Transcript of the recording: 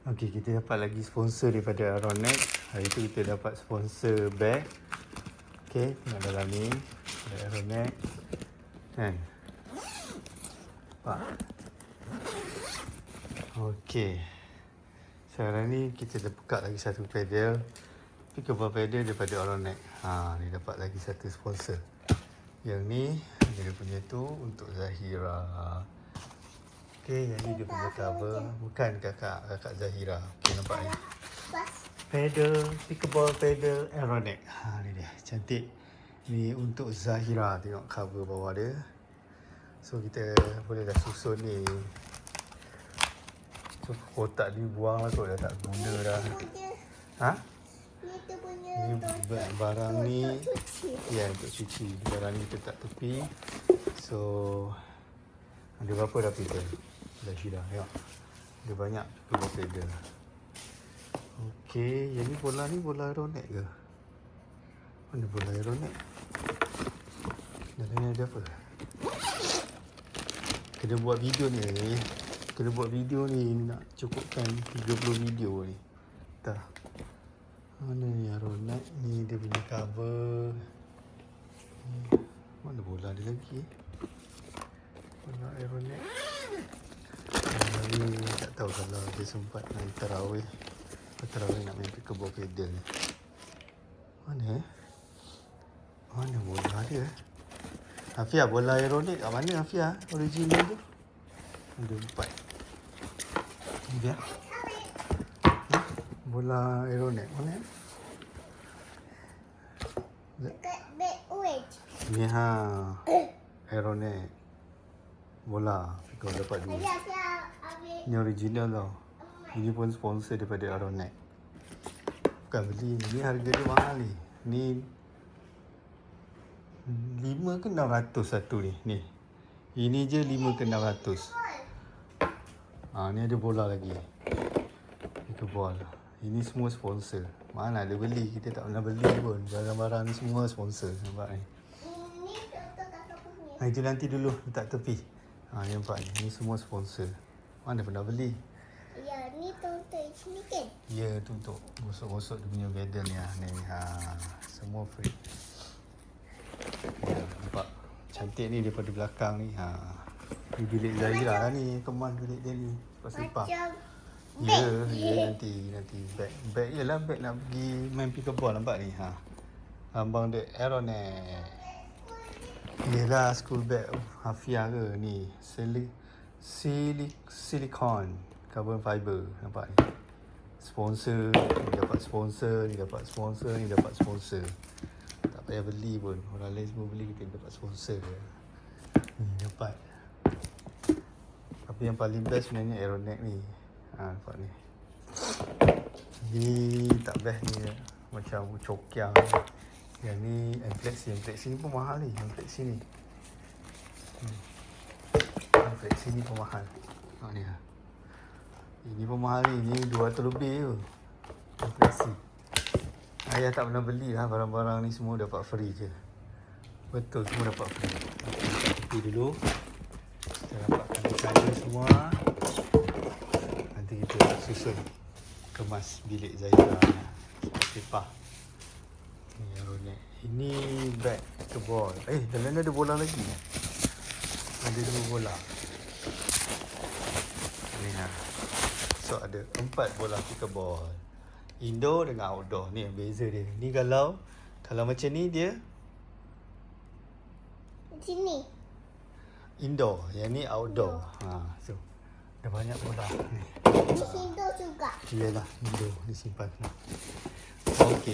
Okey, kita dapat lagi sponsor daripada Aeronet. Hari tu kita dapat sponsor bag. Okey, tengok dalam ni. Ada Aeronet. Kan? Nampak? Okey. Sekarang ni kita dah buka lagi satu pedal. Pickable pedal daripada Aeronet. Ni dapat lagi satu sponsor. Yang ni, dia punya tu untuk Zahira. Okey, yang ni dia punya cover. Bukan kakak Zahira. Okey, nampak ni. Pedal, pickable pedal Aeronet. Ni dia, cantik. Ni untuk Zahira. Tengok cover bawah dia. So kita boleh dah susun ni. So kotak ni buang lah kot, dah tak guna dah. Ha? Ni barang ni ya untuk cuci. Barang ni kita tak tepi. So ada berapa dah pedal? Dah hilang, tengok. Ada banyak pedal pedal. Okey, yang ni bola Aeronet ke? Mana bola Aeronet? Dalam ni ada apa? Kena buat video ni nak cukupkan 30 video ni. Dah. Mana ni Aeronet ni, dia punya cover. Mana bola dia lagi? Bola Aeronet. Ni tak tahu kalau dia sempat main tarawih. Tarawih nak main pickable pedal ni. Mana bola dia? Hafia, bola Aeronet kat mana Hafia? Original tu. Ada 4. Ni dia. Bola Aeronet mana? Dekat beg orange. Ni Aeronet. Bola. Kau dapat dua. Ni original tau. Ini pun sponsor daripada Aeronet. Bukan beli. Ni harga dia mahal ni. Ni 5 ke 600 satu ni. Ni. Ini je 5 ke 600. Ni ada bola lagi. Itu bola. Ini semua sponsor. Mana ada beli. Kita tak pernah beli pun. Barang-barang ni semua sponsor. Nampak ni. Ini contoh kakak punya. Itu nanti dulu letak tepi. Ni nampak ni. Ni semua sponsor. Mana pernah beli. Ya, ni contoh sini kan? Ya, tu untuk gosok-gosok dia punya pedal ni. Ni. Semua free. Ya, nampak. Cantik ni daripada belakang ni. Ni bilik Zahira lah ni. Kemas bilik dia ni. Sepah-sepah. Macam Ya, nanti beg ialah beg nak pergi main pickable, nampak ni. Lambang dia Aeronet. Yelah school bag Hafia ke ni. Silicon carbon fiber, nampak ni. Sponsor, ni dapat sponsor, ni dapat sponsor, ni dapat sponsor. Tak payah beli pun. Orang lain semua beli, kita dapat sponsor. Ni dapat. Tapi yang paling best sebenarnya Aeronet ni. Nampak ni. Ni tak best ni. Macam cokiang. Yang ni Amplexi ni pun mahal ni. Amplexi ni. Amplexi ni pun mahal. Ni ini pun mahal ni. Ni 200 lebih je. Amplexi. Ayah tak pernah beli lah barang-barang ni, semua dapat free je. Betul, semua dapat free. Tapi dulu kita dapatkan desain semua. Nanti kita susun kemas bilik Zahira. Sepah. Ni Aeronet. Ini bag pickable. Dalam ni ada bola lagi. Ada 2 bola. Ni So ada 4 bola pickable. Indoor dengan outdoor. Ni yang beza dia. Ni kalau macam ni dia sini. indoor. Yang ni outdoor. So ada banyak bola ni. Di sini juga. Iyalah, indoor. Ni simpan. Okey.